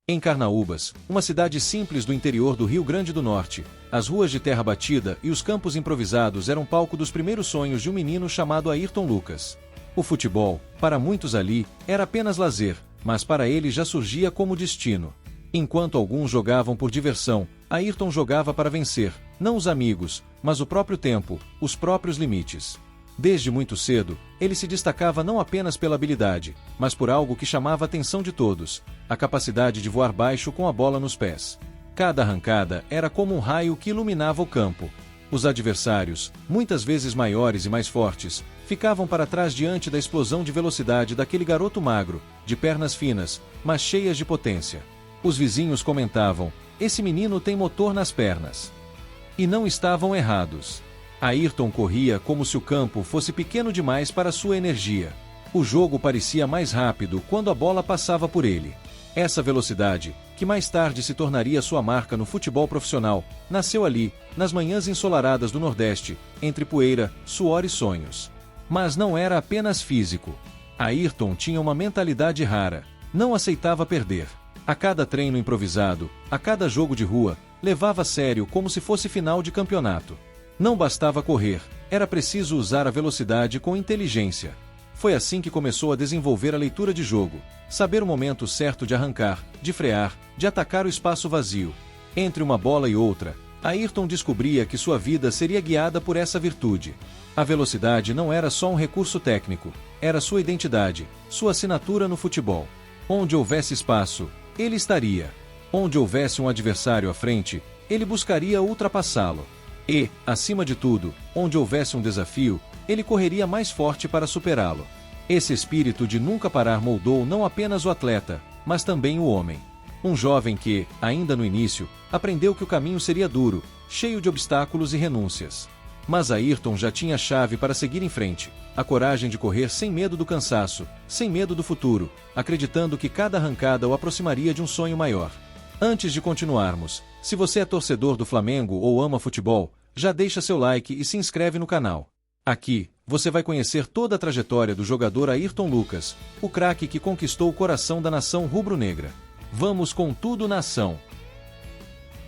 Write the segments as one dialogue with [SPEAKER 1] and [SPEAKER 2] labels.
[SPEAKER 1] Em Carnaúbas, uma cidade simples do interior do Rio Grande do Norte, as ruas de terra batida e os campos improvisados eram palco dos primeiros sonhos de um menino chamado Ayrton Lucas. O futebol, para muitos ali, era apenas lazer, mas para ele já surgia como destino. Enquanto alguns jogavam por diversão, Ayrton jogava para vencer, não os amigos, mas o próprio tempo, os próprios limites. Desde muito cedo, ele se destacava não apenas pela habilidade, mas por algo que chamava a atenção de todos: a capacidade de voar baixo com a bola nos pés. Cada arrancada era como um raio que iluminava o campo. Os adversários, muitas vezes maiores e mais fortes, ficavam para trás diante da explosão de velocidade daquele garoto magro, de pernas finas, mas cheias de potência. Os vizinhos comentavam: "Esse menino tem motor nas pernas." E não estavam errados. Ayrton corria como se o campo fosse pequeno demais para sua energia. O jogo parecia mais rápido quando a bola passava por ele. Essa velocidade, que mais tarde se tornaria sua marca no futebol profissional, nasceu ali, nas manhãs ensolaradas do Nordeste, entre poeira, suor e sonhos. Mas não era apenas físico. Ayrton tinha uma mentalidade rara. Não aceitava perder. A cada treino improvisado, a cada jogo de rua, levava a sério como se fosse final de campeonato. Não bastava correr, era preciso usar a velocidade com inteligência. Foi assim que começou a desenvolver a leitura de jogo, saber o momento certo de arrancar, de frear, de atacar o espaço vazio. Entre uma bola e outra, Ayrton descobria que sua vida seria guiada por essa virtude. A velocidade não era só um recurso técnico, era sua identidade, sua assinatura no futebol. Onde houvesse espaço, ele estaria. Onde houvesse um adversário à frente, ele buscaria ultrapassá-lo. E, acima de tudo, onde houvesse um desafio, ele correria mais forte para superá-lo. Esse espírito de nunca parar moldou não apenas o atleta, mas também o homem. Um jovem que, ainda no início, aprendeu que o caminho seria duro, cheio de obstáculos e renúncias. Mas Ayrton já tinha a chave para seguir em frente, a coragem de correr sem medo do cansaço, sem medo do futuro, acreditando que cada arrancada o aproximaria de um sonho maior. Antes de continuarmos, se você é torcedor do Flamengo ou ama futebol, já deixa seu like e se inscreve no canal. Aqui, você vai conhecer toda a trajetória do jogador Ayrton Lucas, o craque que conquistou o coração da nação rubro-negra. Vamos com tudo na ação.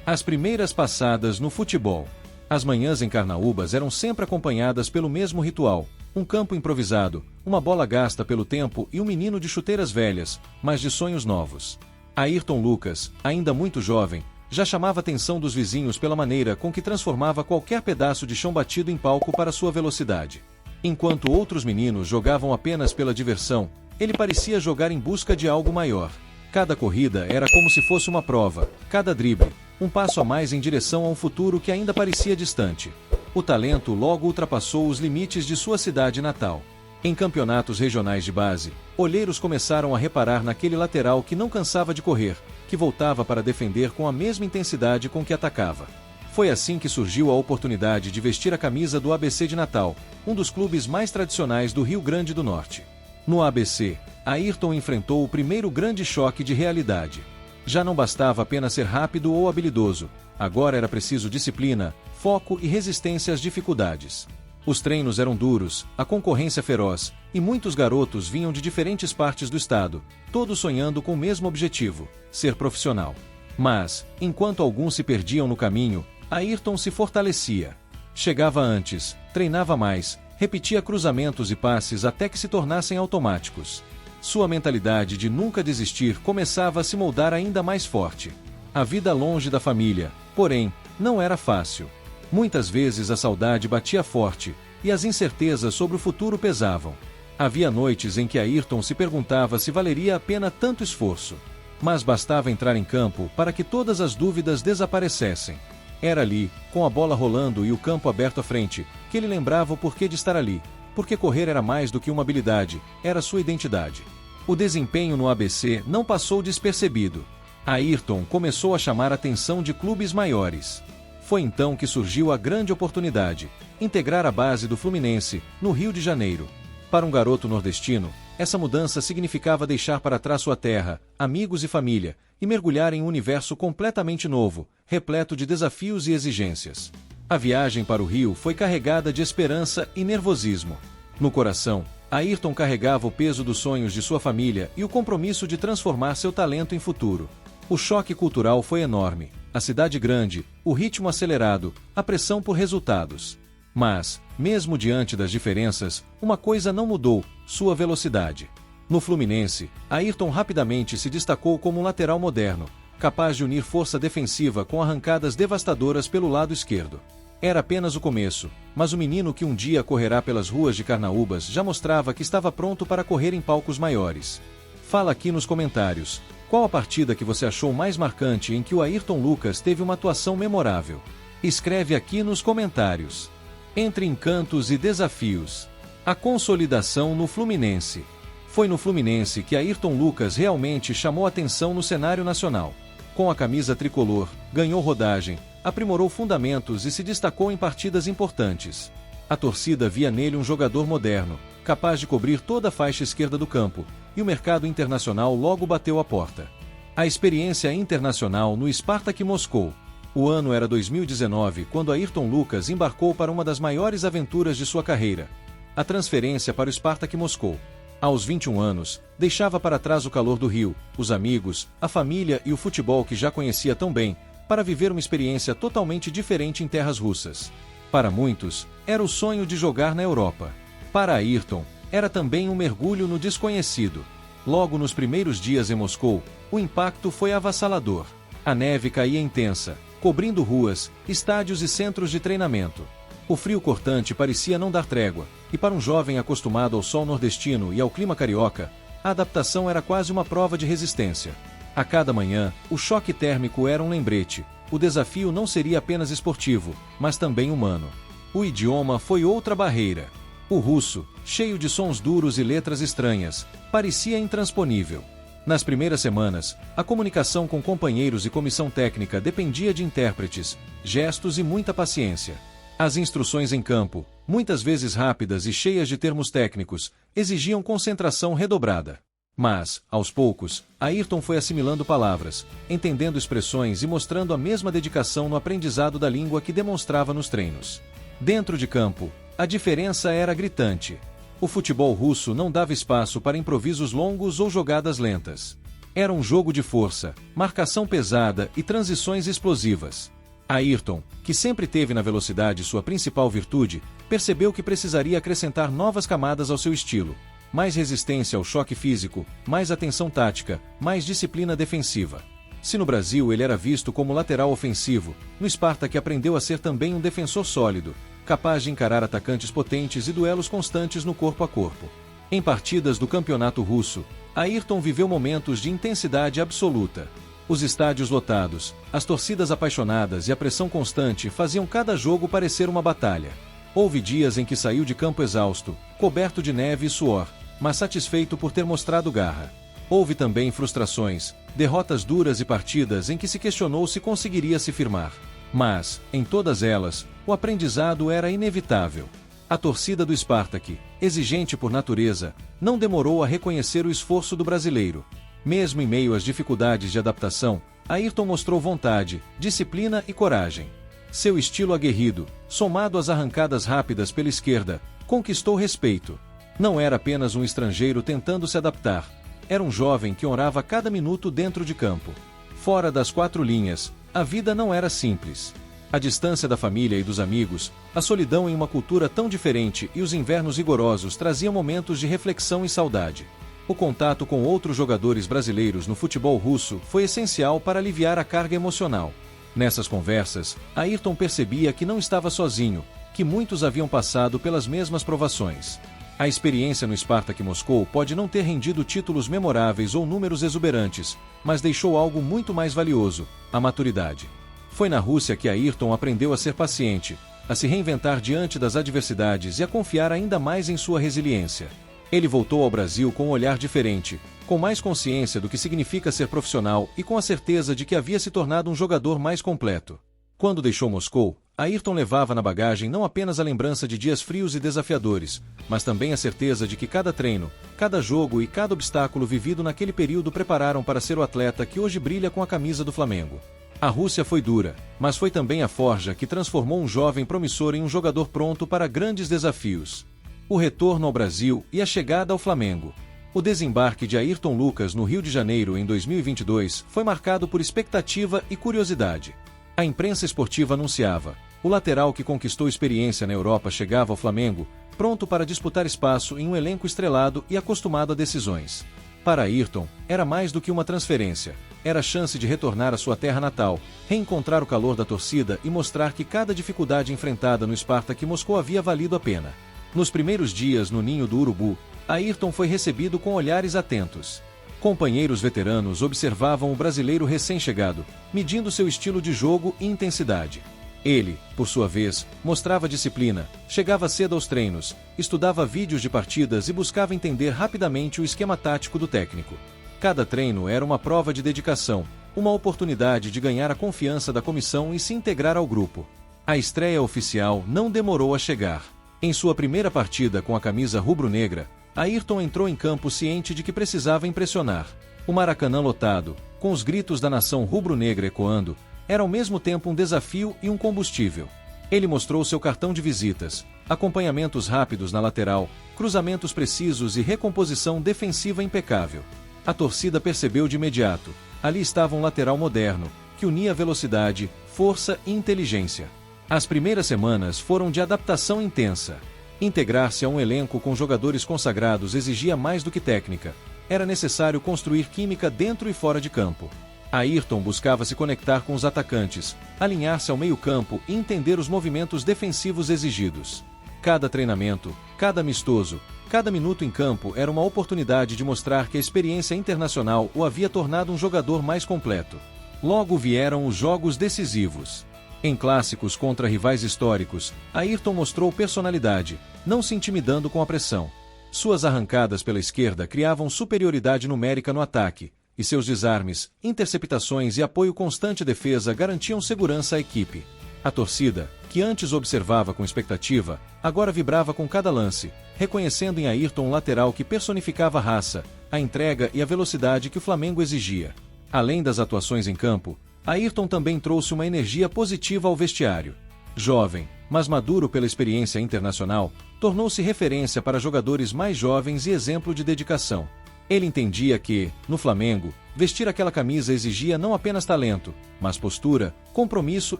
[SPEAKER 1] As primeiras passadas no futebol. As manhãs em Carnaúbas eram sempre acompanhadas pelo mesmo ritual: um campo improvisado, uma bola gasta pelo tempo e um menino de chuteiras velhas, mas de sonhos novos. Ayrton Lucas, ainda muito jovem, já chamava a atenção dos vizinhos pela maneira com que transformava qualquer pedaço de chão batido em palco para sua velocidade. Enquanto outros meninos jogavam apenas pela diversão, ele parecia jogar em busca de algo maior. Cada corrida era como se fosse uma prova, cada drible, um passo a mais em direção a um futuro que ainda parecia distante. O talento logo ultrapassou os limites de sua cidade natal. Em campeonatos regionais de base, olheiros começaram a reparar naquele lateral que não cansava de correr, que voltava para defender com a mesma intensidade com que atacava. Foi assim que surgiu a oportunidade de vestir a camisa do ABC de Natal, um dos clubes mais tradicionais do Rio Grande do Norte. No ABC, Ayrton enfrentou o primeiro grande choque de realidade. Já não bastava apenas ser rápido ou habilidoso, agora era preciso disciplina, foco e resistência às dificuldades. Os treinos eram duros, a concorrência feroz, e muitos garotos vinham de diferentes partes do estado, todos sonhando com o mesmo objetivo: ser profissional. Mas, enquanto alguns se perdiam no caminho, Ayrton se fortalecia. Chegava antes, treinava mais, repetia cruzamentos e passes até que se tornassem automáticos. Sua mentalidade de nunca desistir começava a se moldar ainda mais forte. A vida longe da família, porém, não era fácil. Muitas vezes a saudade batia forte, e as incertezas sobre o futuro pesavam. Havia noites em que Ayrton se perguntava se valeria a pena tanto esforço. Mas bastava entrar em campo para que todas as dúvidas desaparecessem. Era ali, com a bola rolando e o campo aberto à frente, que ele lembrava o porquê de estar ali. Porque correr era mais do que uma habilidade, era sua identidade. O desempenho no ABC não passou despercebido. Ayrton começou a chamar a atenção de clubes maiores. Foi então que surgiu a grande oportunidade: integrar a base do Fluminense, no Rio de Janeiro. Para um garoto nordestino, essa mudança significava deixar para trás sua terra, amigos e família, e mergulhar em um universo completamente novo, repleto de desafios e exigências. A viagem para o Rio foi carregada de esperança e nervosismo. No coração, Ayrton carregava o peso dos sonhos de sua família e o compromisso de transformar seu talento em futuro. O choque cultural foi enorme, a cidade grande, o ritmo acelerado, a pressão por resultados. Mas, mesmo diante das diferenças, uma coisa não mudou: sua velocidade. No Fluminense, Ayrton rapidamente se destacou como um lateral moderno, capaz de unir força defensiva com arrancadas devastadoras pelo lado esquerdo. Era apenas o começo, mas o menino que um dia correrá pelas ruas de Carnaúbas já mostrava que estava pronto para correr em palcos maiores. Fala aqui nos comentários, qual a partida que você achou mais marcante em que o Ayrton Lucas teve uma atuação memorável? Escreve aqui nos comentários. Entre encantos e desafios. A consolidação no Fluminense. Foi no Fluminense que Ayrton Lucas realmente chamou atenção no cenário nacional. Com a camisa tricolor, ganhou rodagem, aprimorou fundamentos e se destacou em partidas importantes. A torcida via nele um jogador moderno, capaz de cobrir toda a faixa esquerda do campo, e o mercado internacional logo bateu a porta. A experiência internacional no Spartak Moscou. O ano era 2019 quando Ayrton Lucas embarcou para uma das maiores aventuras de sua carreira: a transferência para o Spartak Moscou. Aos 21 anos, deixava para trás o calor do Rio, os amigos, a família e o futebol que já conhecia tão bem, para viver uma experiência totalmente diferente em terras russas. Para muitos, era o sonho de jogar na Europa. Para Ayrton, era também um mergulho no desconhecido. Logo nos primeiros dias em Moscou, o impacto foi avassalador. A neve caía intensa, cobrindo ruas, estádios e centros de treinamento. O frio cortante parecia não dar trégua, e para um jovem acostumado ao sol nordestino e ao clima carioca, a adaptação era quase uma prova de resistência. A cada manhã, o choque térmico era um lembrete: o desafio não seria apenas esportivo, mas também humano. O idioma foi outra barreira. O russo, cheio de sons duros e letras estranhas, parecia intransponível. Nas primeiras semanas, a comunicação com companheiros e comissão técnica dependia de intérpretes, gestos e muita paciência. As instruções em campo, muitas vezes rápidas e cheias de termos técnicos, exigiam concentração redobrada. Mas, aos poucos, Ayrton foi assimilando palavras, entendendo expressões e mostrando a mesma dedicação no aprendizado da língua que demonstrava nos treinos. Dentro de campo, a diferença era gritante. O futebol russo não dava espaço para improvisos longos ou jogadas lentas. Era um jogo de força, marcação pesada e transições explosivas. Ayrton, que sempre teve na velocidade sua principal virtude, percebeu que precisaria acrescentar novas camadas ao seu estilo: mais resistência ao choque físico, mais atenção tática, mais disciplina defensiva. Se no Brasil ele era visto como lateral ofensivo, no Spartak aprendeu a ser também um defensor sólido, capaz de encarar atacantes potentes e duelos constantes no corpo a corpo. Em partidas do campeonato russo, Ayrton viveu momentos de intensidade absoluta. Os estádios lotados, as torcidas apaixonadas e a pressão constante faziam cada jogo parecer uma batalha. Houve dias em que saiu de campo exausto, coberto de neve e suor, mas satisfeito por ter mostrado garra. Houve também frustrações, derrotas duras e partidas em que se questionou se conseguiria se firmar. Mas, em todas elas, o aprendizado era inevitável. A torcida do Spartak, exigente por natureza, não demorou a reconhecer o esforço do brasileiro. Mesmo em meio às dificuldades de adaptação, Ayrton mostrou vontade, disciplina e coragem. Seu estilo aguerrido, somado às arrancadas rápidas pela esquerda, conquistou respeito. Não era apenas um estrangeiro tentando se adaptar. Era um jovem que honrava cada minuto dentro de campo. Fora das quatro linhas, a vida não era simples. A distância da família e dos amigos, a solidão em uma cultura tão diferente e os invernos rigorosos traziam momentos de reflexão e saudade. O contato com outros jogadores brasileiros no futebol russo foi essencial para aliviar a carga emocional. Nessas conversas, Ayrton percebia que não estava sozinho, que muitos haviam passado pelas mesmas provações. A experiência no Spartak Moscou pode não ter rendido títulos memoráveis ou números exuberantes, mas deixou algo muito mais valioso: a maturidade. Foi na Rússia que Ayrton aprendeu a ser paciente, a se reinventar diante das adversidades e a confiar ainda mais em sua resiliência. Ele voltou ao Brasil com um olhar diferente, com mais consciência do que significa ser profissional e com a certeza de que havia se tornado um jogador mais completo. Quando deixou Moscou, Ayrton levava na bagagem não apenas a lembrança de dias frios e desafiadores, mas também a certeza de que cada treino, cada jogo e cada obstáculo vivido naquele período prepararam para ser o atleta que hoje brilha com a camisa do Flamengo. A Rússia foi dura, mas foi também a forja que transformou um jovem promissor em um jogador pronto para grandes desafios. O retorno ao Brasil e a chegada ao Flamengo. O desembarque de Ayrton Lucas no Rio de Janeiro em 2022 foi marcado por expectativa e curiosidade. A imprensa esportiva anunciava: o lateral que conquistou experiência na Europa chegava ao Flamengo, pronto para disputar espaço em um elenco estrelado e acostumado a decisões. Para Ayrton, era mais do que uma transferência. Era a chance de retornar à sua terra natal, reencontrar o calor da torcida e mostrar que cada dificuldade enfrentada no Spartak Moscou havia valido a pena. Nos primeiros dias no ninho do Urubu, Ayrton foi recebido com olhares atentos. Companheiros veteranos observavam o brasileiro recém-chegado, medindo seu estilo de jogo e intensidade. Ele, por sua vez, mostrava disciplina, chegava cedo aos treinos, estudava vídeos de partidas e buscava entender rapidamente o esquema tático do técnico. Cada treino era uma prova de dedicação, uma oportunidade de ganhar a confiança da comissão e se integrar ao grupo. A estreia oficial não demorou a chegar. Em sua primeira partida com a camisa rubro-negra, Ayrton entrou em campo ciente de que precisava impressionar. O Maracanã lotado, com os gritos da nação rubro-negra ecoando, era ao mesmo tempo um desafio e um combustível. Ele mostrou seu cartão de visitas, acompanhamentos rápidos na lateral, cruzamentos precisos e recomposição defensiva impecável. A torcida percebeu de imediato: ali estava um lateral moderno, que unia velocidade, força e inteligência. As primeiras semanas foram de adaptação intensa. Integrar-se a um elenco com jogadores consagrados exigia mais do que técnica. Era necessário construir química dentro e fora de campo. Ayrton buscava se conectar com os atacantes, alinhar-se ao meio-campo e entender os movimentos defensivos exigidos. Cada treinamento, cada amistoso, cada minuto em campo era uma oportunidade de mostrar que a experiência internacional o havia tornado um jogador mais completo. Logo vieram os jogos decisivos. Em clássicos contra rivais históricos, Ayrton mostrou personalidade, não se intimidando com a pressão. Suas arrancadas pela esquerda criavam superioridade numérica no ataque, e seus desarmes, interceptações e apoio constante à defesa garantiam segurança à equipe. A torcida, que antes observava com expectativa, agora vibrava com cada lance, reconhecendo em Ayrton um lateral que personificava a raça, a entrega e a velocidade que o Flamengo exigia. Além das atuações em campo, Ayrton também trouxe uma energia positiva ao vestiário. Jovem, mas maduro pela experiência internacional, tornou-se referência para jogadores mais jovens e exemplo de dedicação. Ele entendia que, no Flamengo, vestir aquela camisa exigia não apenas talento, mas postura, compromisso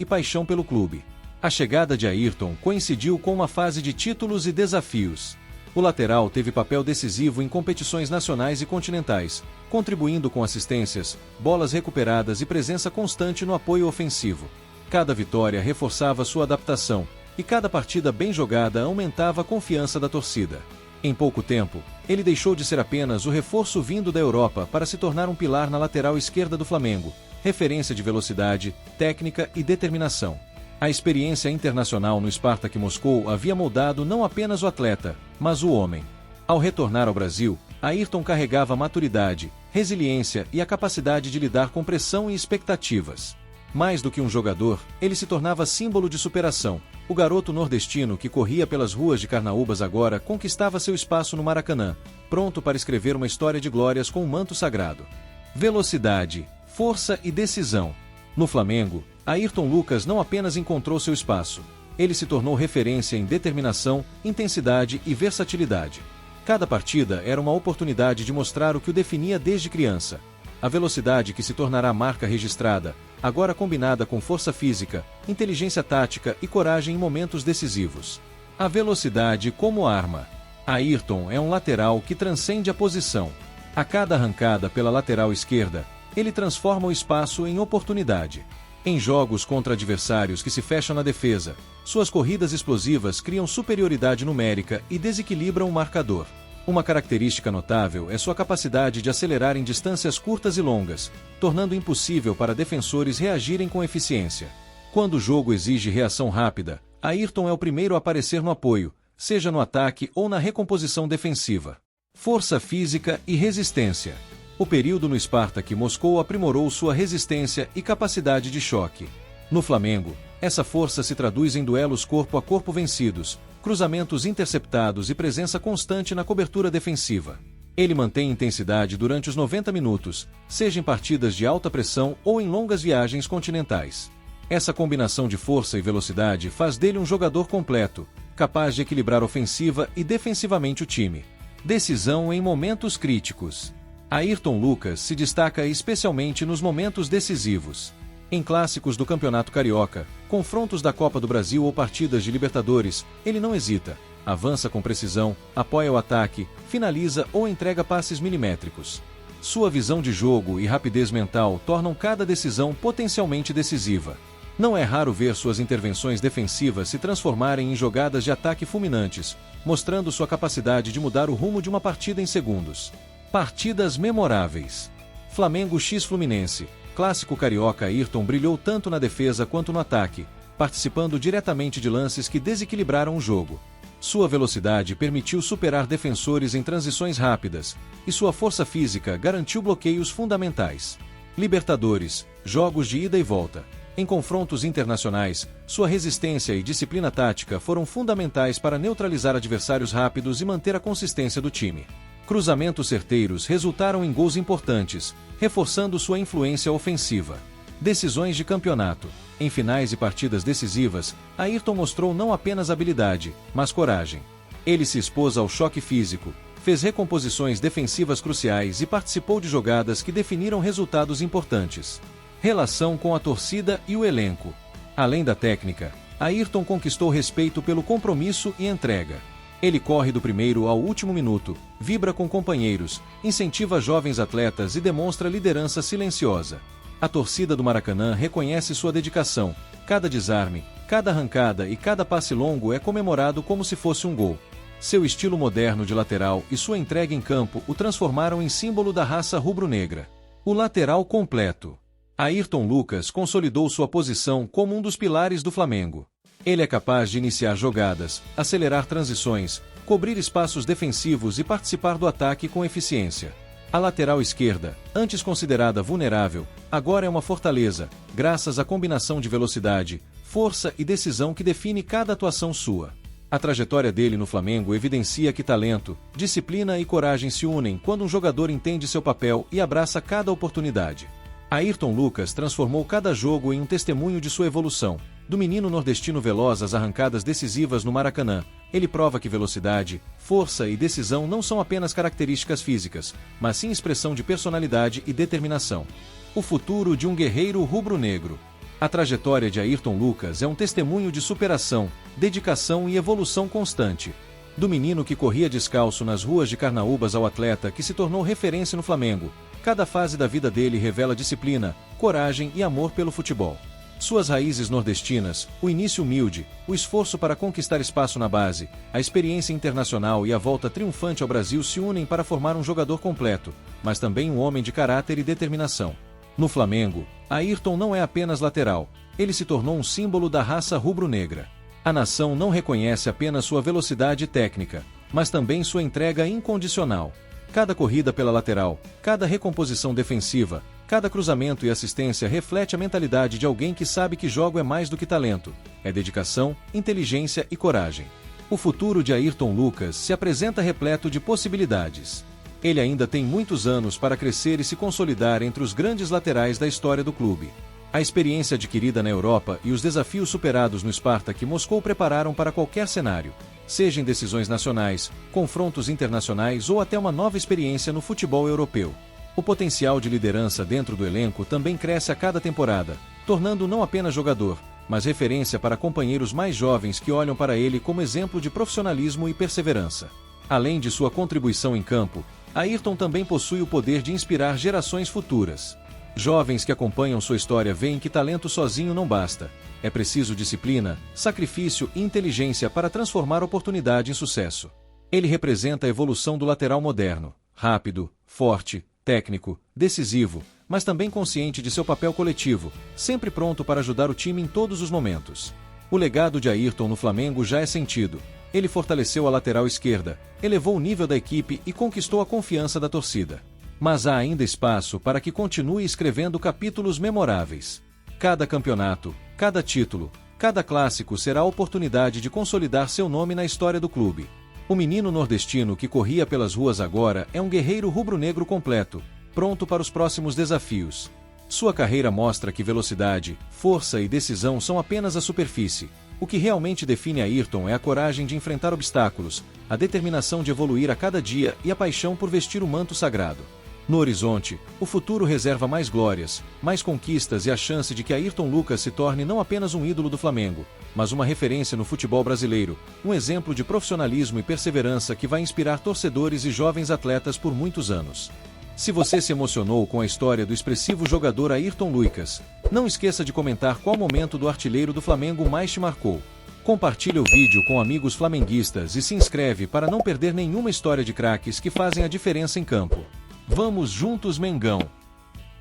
[SPEAKER 1] e paixão pelo clube. A chegada de Ayrton coincidiu com uma fase de títulos e desafios. O lateral teve papel decisivo em competições nacionais e continentais, contribuindo com assistências, bolas recuperadas e presença constante no apoio ofensivo. Cada vitória reforçava sua adaptação, e cada partida bem jogada aumentava a confiança da torcida. Em pouco tempo, ele deixou de ser apenas o reforço vindo da Europa para se tornar um pilar na lateral esquerda do Flamengo, referência de velocidade, técnica e determinação. A experiência internacional no Spartak Moscou havia moldado não apenas o atleta, mas o homem. Ao retornar ao Brasil, Ayrton carregava maturidade, resiliência e a capacidade de lidar com pressão e expectativas. Mais do que um jogador, ele se tornava símbolo de superação. O garoto nordestino que corria pelas ruas de Carnaúbas agora conquistava seu espaço no Maracanã, pronto para escrever uma história de glórias com um manto sagrado. Velocidade, força e decisão. No Flamengo, Ayrton Lucas não apenas encontrou seu espaço, ele se tornou referência em determinação, intensidade e versatilidade. Cada partida era uma oportunidade de mostrar o que o definia desde criança. A velocidade que se tornará marca registrada, agora combinada com força física, inteligência tática e coragem em momentos decisivos. A velocidade como arma. Ayrton é um lateral que transcende a posição. A cada arrancada pela lateral esquerda, ele transforma o espaço em oportunidade. Em jogos contra adversários que se fecham na defesa, suas corridas explosivas criam superioridade numérica e desequilibram o marcador. Uma característica notável é sua capacidade de acelerar em distâncias curtas e longas, tornando impossível para defensores reagirem com eficiência. Quando o jogo exige reação rápida, Ayrton é o primeiro a aparecer no apoio, seja no ataque ou na recomposição defensiva. Força física e resistência. O período no Spartak Moscou aprimorou sua resistência e capacidade de choque. No Flamengo, essa força se traduz em duelos corpo a corpo vencidos, cruzamentos interceptados e presença constante na cobertura defensiva. Ele mantém intensidade durante os 90 minutos, seja em partidas de alta pressão ou em longas viagens continentais. Essa combinação de força e velocidade faz dele um jogador completo, capaz de equilibrar ofensiva e defensivamente o time. Decisão em momentos críticos. Ayrton Lucas se destaca especialmente nos momentos decisivos. Em clássicos do Campeonato Carioca, confrontos da Copa do Brasil ou partidas de Libertadores, ele não hesita, avança com precisão, apoia o ataque, finaliza ou entrega passes milimétricos. Sua visão de jogo e rapidez mental tornam cada decisão potencialmente decisiva. Não é raro ver suas intervenções defensivas se transformarem em jogadas de ataque fulminantes, mostrando sua capacidade de mudar o rumo de uma partida em segundos. Partidas memoráveis. Flamengo x Fluminense. Clássico carioca. Ayrton brilhou tanto na defesa quanto no ataque, participando diretamente de lances que desequilibraram o jogo. Sua velocidade permitiu superar defensores em transições rápidas, e sua força física garantiu bloqueios fundamentais. Libertadores, jogos de ida e volta. Em confrontos internacionais, sua resistência e disciplina tática foram fundamentais para neutralizar adversários rápidos e manter a consistência do time. Cruzamentos certeiros resultaram em gols importantes, reforçando sua influência ofensiva. Decisões de campeonato. Em finais e partidas decisivas, Ayrton mostrou não apenas habilidade, mas coragem. Ele se expôs ao choque físico, fez recomposições defensivas cruciais e participou de jogadas que definiram resultados importantes. Relação com a torcida e o elenco. Além da técnica, Ayrton conquistou respeito pelo compromisso e entrega. Ele corre do primeiro ao último minuto, vibra com companheiros, incentiva jovens atletas e demonstra liderança silenciosa. A torcida do Maracanã reconhece sua dedicação. Cada desarme, cada arrancada e cada passe longo é comemorado como se fosse um gol. Seu estilo moderno de lateral e sua entrega em campo o transformaram em símbolo da raça rubro-negra. O lateral completo. Ayrton Lucas consolidou sua posição como um dos pilares do Flamengo. Ele é capaz de iniciar jogadas, acelerar transições, cobrir espaços defensivos e participar do ataque com eficiência. A lateral esquerda, antes considerada vulnerável, agora é uma fortaleza, graças à combinação de velocidade, força e decisão que define cada atuação sua. A trajetória dele no Flamengo evidencia que talento, disciplina e coragem se unem quando um jogador entende seu papel e abraça cada oportunidade. Ayrton Lucas transformou cada jogo em um testemunho de sua evolução. Do menino nordestino veloz às arrancadas decisivas no Maracanã, ele prova que velocidade, força e decisão não são apenas características físicas, mas sim expressão de personalidade e determinação. O futuro de um guerreiro rubro-negro. A trajetória de Ayrton Lucas é um testemunho de superação, dedicação e evolução constante. Do menino que corria descalço nas ruas de Carnaúbas ao atleta que se tornou referência no Flamengo, cada fase da vida dele revela disciplina, coragem e amor pelo futebol. Suas raízes nordestinas, o início humilde, o esforço para conquistar espaço na base, a experiência internacional e a volta triunfante ao Brasil se unem para formar um jogador completo, mas também um homem de caráter e determinação. No Flamengo, Ayrton não é apenas lateral, ele se tornou um símbolo da raça rubro-negra. A nação não reconhece apenas sua velocidade técnica, mas também sua entrega incondicional. Cada corrida pela lateral, cada recomposição defensiva, cada cruzamento e assistência reflete a mentalidade de alguém que sabe que jogo é mais do que talento, é dedicação, inteligência e coragem. O futuro de Ayrton Lucas se apresenta repleto de possibilidades. Ele ainda tem muitos anos para crescer e se consolidar entre os grandes laterais da história do clube. A experiência adquirida na Europa e os desafios superados no Spartak Moscou prepararam para qualquer cenário, seja em decisões nacionais, confrontos internacionais ou até uma nova experiência no futebol europeu. O potencial de liderança dentro do elenco também cresce a cada temporada, tornando-o não apenas jogador, mas referência para companheiros mais jovens que olham para ele como exemplo de profissionalismo e perseverança. Além de sua contribuição em campo, Ayrton também possui o poder de inspirar gerações futuras. Jovens que acompanham sua história veem que talento sozinho não basta. É preciso disciplina, sacrifício e inteligência para transformar oportunidade em sucesso. Ele representa a evolução do lateral moderno, rápido, forte, técnico, decisivo, mas também consciente de seu papel coletivo, sempre pronto para ajudar o time em todos os momentos. O legado de Ayrton no Flamengo já é sentido. Ele fortaleceu a lateral esquerda, elevou o nível da equipe e conquistou a confiança da torcida. Mas há ainda espaço para que continue escrevendo capítulos memoráveis. Cada campeonato, cada título, cada clássico será a oportunidade de consolidar seu nome na história do clube. O menino nordestino que corria pelas ruas agora é um guerreiro rubro-negro completo, pronto para os próximos desafios. Sua carreira mostra que velocidade, força e decisão são apenas a superfície. O que realmente define Ayrton é a coragem de enfrentar obstáculos, a determinação de evoluir a cada dia e a paixão por vestir o manto sagrado. No horizonte, o futuro reserva mais glórias, mais conquistas e a chance de que Ayrton Lucas se torne não apenas um ídolo do Flamengo, mas uma referência no futebol brasileiro, um exemplo de profissionalismo e perseverança que vai inspirar torcedores e jovens atletas por muitos anos. Se você se emocionou com a história do expressivo jogador Ayrton Lucas, não esqueça de comentar qual momento do artilheiro do Flamengo mais te marcou. Compartilhe o vídeo com amigos flamenguistas e se inscreve para não perder nenhuma história de craques que fazem a diferença em campo. Vamos juntos, Mengão!